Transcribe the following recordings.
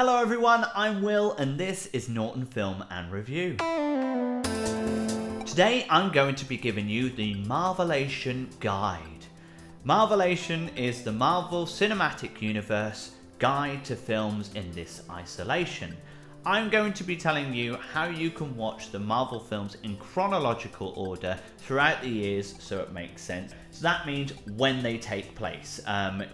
Hello everyone, I'm Will and this is Norton Film and Review. Today I'm going to be giving you the Marvelation Guide. Marvelation is the Marvel Cinematic Universe guide to films in this isolation. I'm going to be telling you how you can watch the Marvel films in chronological order throughout the years so it makes sense. So that means when they take place,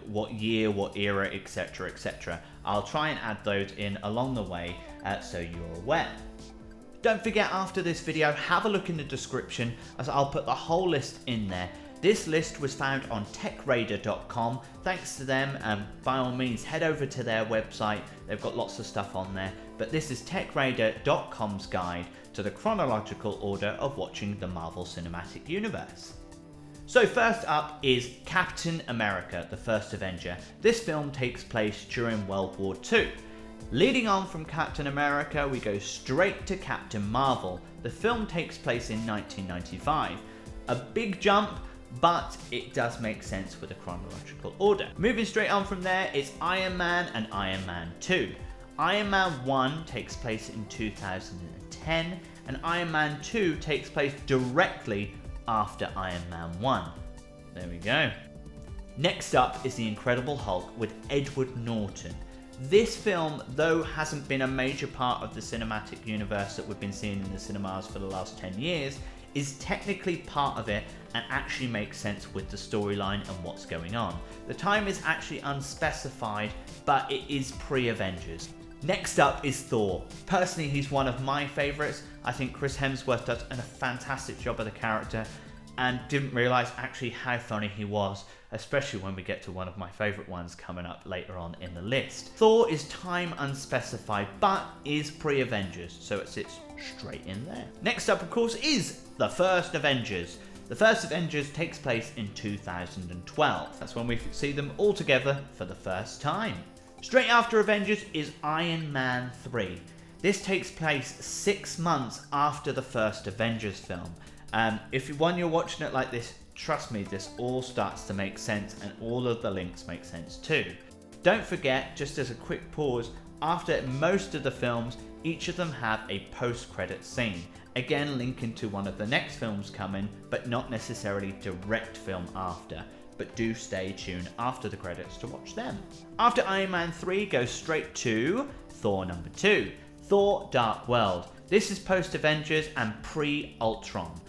what year, what era, etc, etc. I'll try and add those in along the way so you're aware. Don't forget, after this video, have a look in the description as I'll put the whole list in there. This list was found on techradar.com. Thanks to them, by all means head over to their website. They've got lots of stuff on there. But this is techradar.com's guide to the chronological order of watching the Marvel Cinematic Universe. So first up is Captain America, the First Avenger. This film takes place during World War II. Leading on from Captain America, we go straight to Captain Marvel. The film takes place in 1995. A big jump, but it does make sense with the chronological order. Moving straight on from there, it's Iron Man and Iron Man 2. Iron Man 1 takes place in 2010, and Iron Man 2 takes place directly after Iron Man 1. There we go. Next up is The Incredible Hulk with Edward Norton. This film, though hasn't been a major part of the cinematic universe that we've been seeing in the cinemas for the last 10 years, is technically part of it and actually makes sense with the storyline and what's going on. The time is actually unspecified, but it is pre-Avengers. Next up is Thor. Personally, he's one of my favourites. I think Chris Hemsworth does a fantastic job of the character and didn't realise actually how funny he was, especially when we get to one of my favourite ones coming up later on in the list. Thor is time unspecified, but is pre-Avengers, so it sits straight in there. Next up, of course, is the First Avengers. The First Avengers takes place in 2012. That's when we see them all together for the first time. Straight after Avengers is Iron Man 3. This takes place 6 months after the first Avengers film. When you're watching it like this, trust me, this all starts to make sense and all of the links make sense too. Don't forget, just as a quick pause, after most of the films, each of them have a post-credit scene. Again, linking to one of the next films coming, but not necessarily direct film after. But do stay tuned after the credits to watch them. After Iron Man 3 goes straight to Thor number 2, Thor Dark World. This is post-Avengers and pre-Ultron.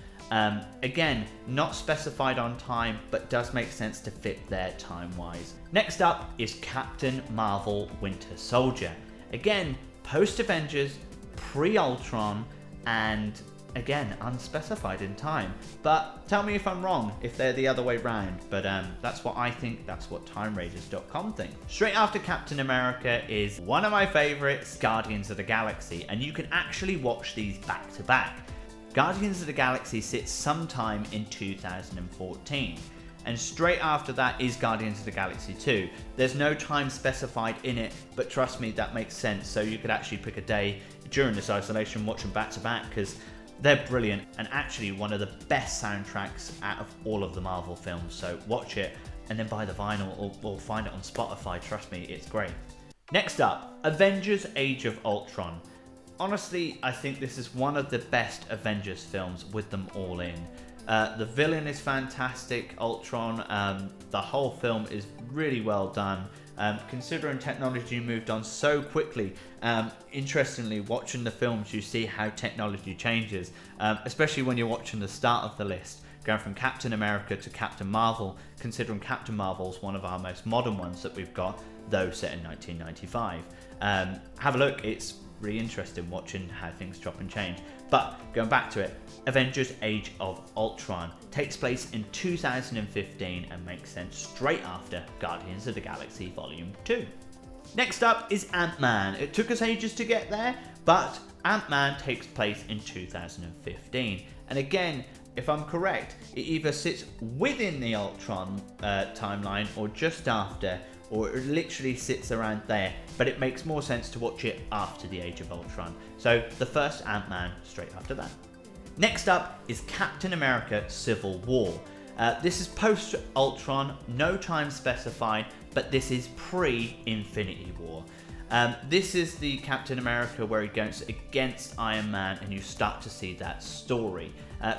Again, not specified on time, but does make sense to fit there time-wise. Next up is Captain Marvel Winter Soldier. Again, post-Avengers, pre-Ultron, and again, unspecified in time. But tell me if I'm wrong, if they're the other way round. But that's what I think, that's what TimeRaiders.com think. Straight after Captain America is one of my favorites, Guardians of the Galaxy. And you can actually watch these back to back. Guardians of the Galaxy sits sometime in 2014. And straight after that is Guardians of the Galaxy 2. There's no time specified in it, but trust me, that makes sense. So you could actually pick a day during this isolation, watch them back to back, because they're brilliant and actually one of the best soundtracks out of all of the Marvel films. So watch it and then buy the vinyl or find it on Spotify. Trust me, it's great. Next up, Avengers Age of Ultron. Honestly, I think this is one of the best Avengers films with them all in. The villain is fantastic, Ultron. The whole film is really well done. Considering technology moved on so quickly, interestingly, watching the films you see how technology changes, especially when you're watching the start of the list, going from Captain America to Captain Marvel, considering Captain Marvel's one of our most modern ones that we've got, though set in 1995. Have a look, it's really interesting watching how things chop and change. But going back to it, Avengers Age of Ultron takes place in 2015 and makes sense straight after Guardians of the Galaxy Volume 2. Next up is Ant-Man. It took us ages to get there, but Ant-Man takes place in 2015. And again, if I'm correct, it either sits within the Ultron timeline or just after, or it literally sits around there, but it makes more sense to watch it after the Age of Ultron. So the first Ant-Man straight after that. Next up is Captain America Civil War. This is post-Ultron, no time specified, but this is pre-Infinity War. This is the Captain America where he goes against Iron Man and you start to see that story.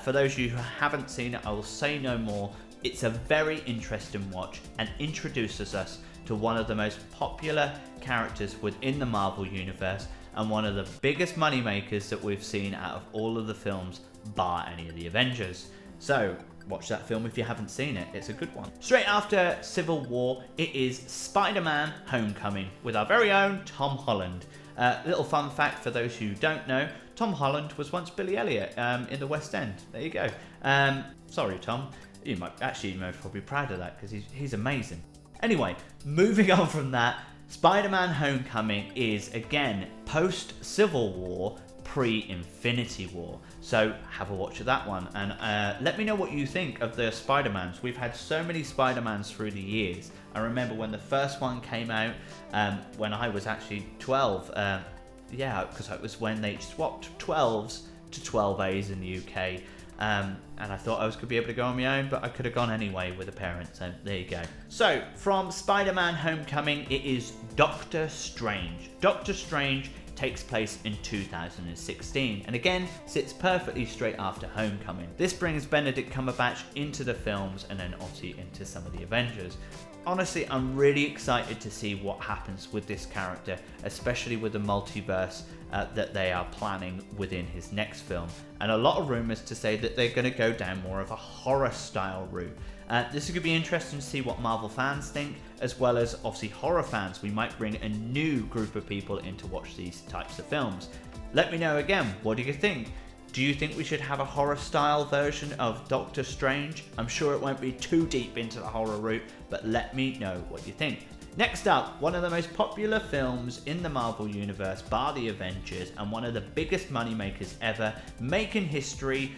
For those of you who haven't seen it, I will say no more. It's a very interesting watch and introduces us to one of the most popular characters within the Marvel Universe and one of the biggest money makers that we've seen out of all of the films bar any of the Avengers. So watch that film if you haven't seen it, it's a good one. Straight after Civil War, it is Spider-Man Homecoming with our very own Tom Holland. Little fun fact for those who don't know, Tom Holland was once Billy Elliot in the West End. There you go. Sorry Tom, you might probably be proud of that because he's amazing. Anyway, moving on from that, Spider-Man Homecoming is again post-Civil War, pre-Infinity War. So have a watch of that one and let me know what you think of the Spider-Mans. We've had so many Spider-Mans through the years. I remember when the first one came out when I was actually 12. Yeah, because it was when they swapped 12s to 12As in the UK. And I thought I was going to be able to go on my own, but I could have gone anyway with a parent, so there you go. So, from Spider-Man Homecoming, it is Doctor Strange. Doctor Strange takes place in 2016, and again, sits perfectly straight after Homecoming. This brings Benedict Cumberbatch into the films, and then obviously into some of the Avengers. Honestly, I'm really excited to see what happens with this character, especially with the multiverse that they are planning within his next film. And a lot of rumours to say that they're going to go down more of a horror style route. This is going to be interesting to see what Marvel fans think, as well as obviously horror fans. We might bring a new group of people in to watch these types of films. Let me know again, what do you think? Do you think we should have a horror style version of Doctor Strange? I'm sure it won't be too deep into the horror route, but let me know what you think. Next up, one of the most popular films in the Marvel Universe, bar the Avengers, and one of the biggest moneymakers ever, making history,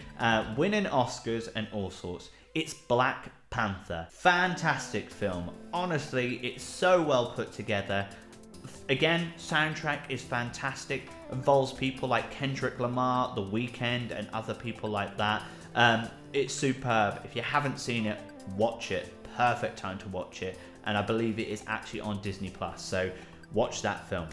winning Oscars and all sorts. It's Black Panther. Fantastic film. Honestly, it's so well put together. Again, soundtrack is fantastic. Involves people like Kendrick Lamar, The Weeknd, and other people like that. It's superb. If you haven't seen it, watch it. Perfect time to watch it. And I believe it is actually on Disney+. So watch that film.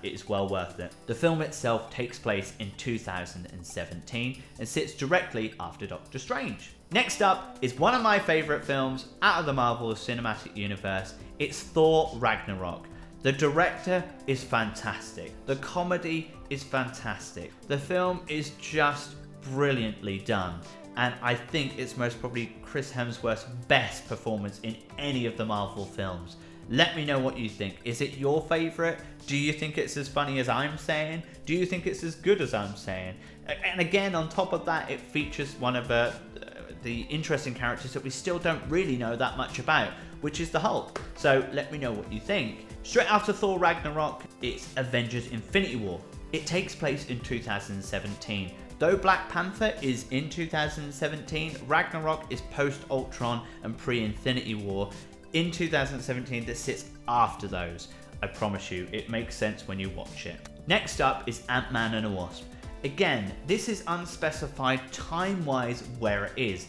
It is well worth it. The film itself takes place in 2017 and sits directly after Doctor Strange. Next up is one of my favourite films out of the Marvel Cinematic Universe. It's Thor Ragnarok. The director is fantastic. The comedy is fantastic. The film is just brilliantly done. And I think it's most probably Chris Hemsworth's best performance in any of the Marvel films. Let me know what you think. Is it your favourite? Do you think it's as funny as I'm saying? Do you think it's as good as I'm saying? And again, on top of that, it features one of the interesting characters that we still don't really know that much about, which is the Hulk. So let me know what you think. Straight after Thor Ragnarok, it's Avengers Infinity War. It takes place in 2017. Though Black Panther is in 2017, Ragnarok is post-Ultron and pre-Infinity War. In 2017, this sits after those. I promise you, it makes sense when you watch it. Next up is Ant-Man and the Wasp. Again, this is unspecified time-wise where it is,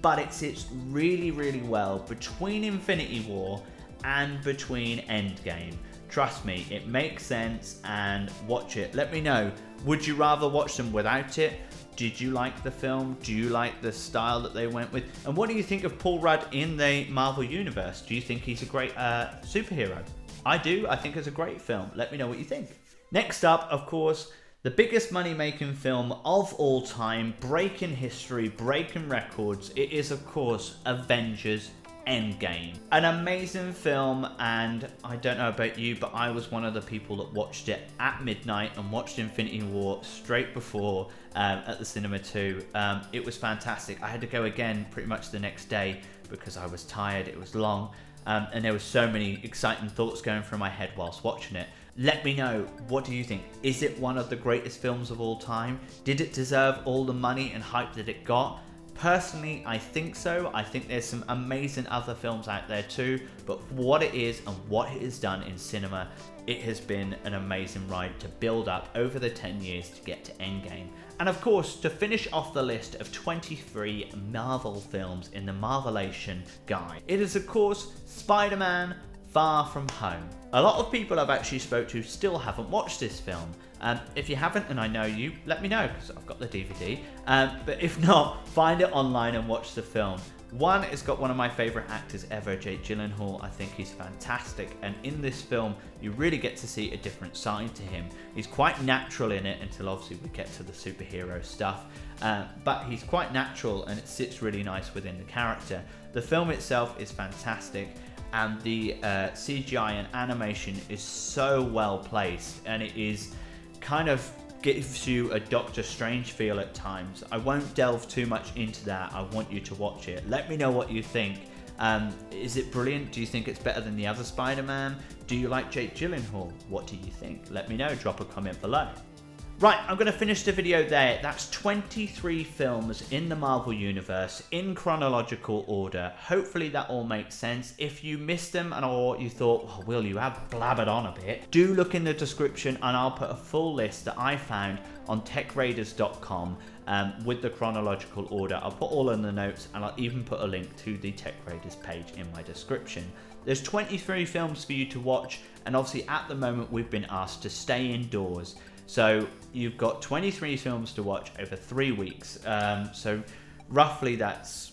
but it sits really, really well between Infinity War and between Endgame. Trust me, it makes sense, and watch it. Let me know, would you rather watch them without it? Did you like the film? Do you like the style that they went with? And what do you think of Paul Rudd in the Marvel Universe? Do you think he's a great superhero? I do. I think it's a great film. Let me know what you think. Next up, of course, the biggest money-making film of all time, breaking history, breaking records. It is, of course, Avengers Endgame. An amazing film, and I don't know about you, but I was one of the people that watched it at midnight and watched Infinity War straight before at the cinema too. It was fantastic. I had to go again pretty much the next day because I was tired, it was long, and there were so many exciting thoughts going through my head whilst watching it. Let me know, what do you think? Is it one of the greatest films of all time? Did it deserve all the money and hype that it got? Personally, I think so. I think there's some amazing other films out there too, but for what it is and what it has done in cinema, it has been an amazing ride to build up over the 10 years to get to Endgame. And of course, to finish off the list of 23 Marvel films in the Marvelation guide, it is of course Spider-Man Far From Home. A lot of people I've actually spoke to still haven't watched this film. If you haven't, and I know you, let me know, because I've got the DVD. But if not, find it online and watch the film. One, it's got one of my favourite actors ever, Jake Gyllenhaal. I think he's fantastic, and in this film you really get to see a different side to him. He's quite natural in it until obviously we get to the superhero stuff, but he's quite natural and it sits really nice within the character. The film itself is fantastic, and the CGI and animation is so well placed, and it is kind of gives you a Doctor Strange feel at times. I won't delve too much into that. I want you to watch it. Let me know what you think. Is it brilliant? Do you think it's better than the other Spider-Man? Do you like Jake Gyllenhaal? What do you think? Let me know. Drop a comment below. Right, I'm going to finish the video there. That's 23 films in the Marvel Universe in chronological order. Hopefully that all makes sense. If you missed them or you thought, oh, Will, you have blabbered on a bit, do look in the description and I'll put a full list that I found on techraiders.com with the chronological order. I'll put all in the notes, and I'll even put a link to the Tech Raiders page in my description. There's 23 films for you to watch, and obviously at the moment we've been asked to stay indoors. So you've got 23 films to watch over 3 weeks. So roughly that's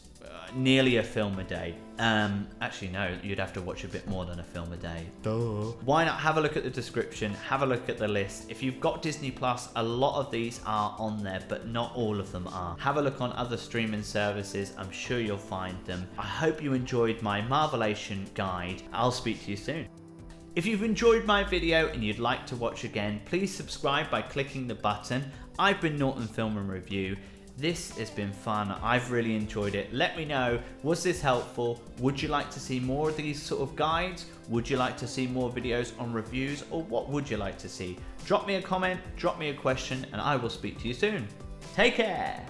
nearly a film a day. Actually no, you'd have to watch a bit more than a film a day. Duh. Why not have a look at the description, have a look at the list. If you've got Disney Plus, a lot of these are on there, but not all of them are. Have a look on other streaming services, I'm sure you'll find them. I hope you enjoyed my Marvelation guide. I'll speak to you soon. If you've enjoyed my video and you'd like to watch again, please subscribe by clicking the button. I've been Norton Film and Review. This has been fun. I've really enjoyed it. Let me know, was this helpful? Would you like to see more of these sort of guides? Would you like to see more videos on reviews, or what would you like to see? Drop me a comment, drop me a question, and I will speak to you soon. Take care.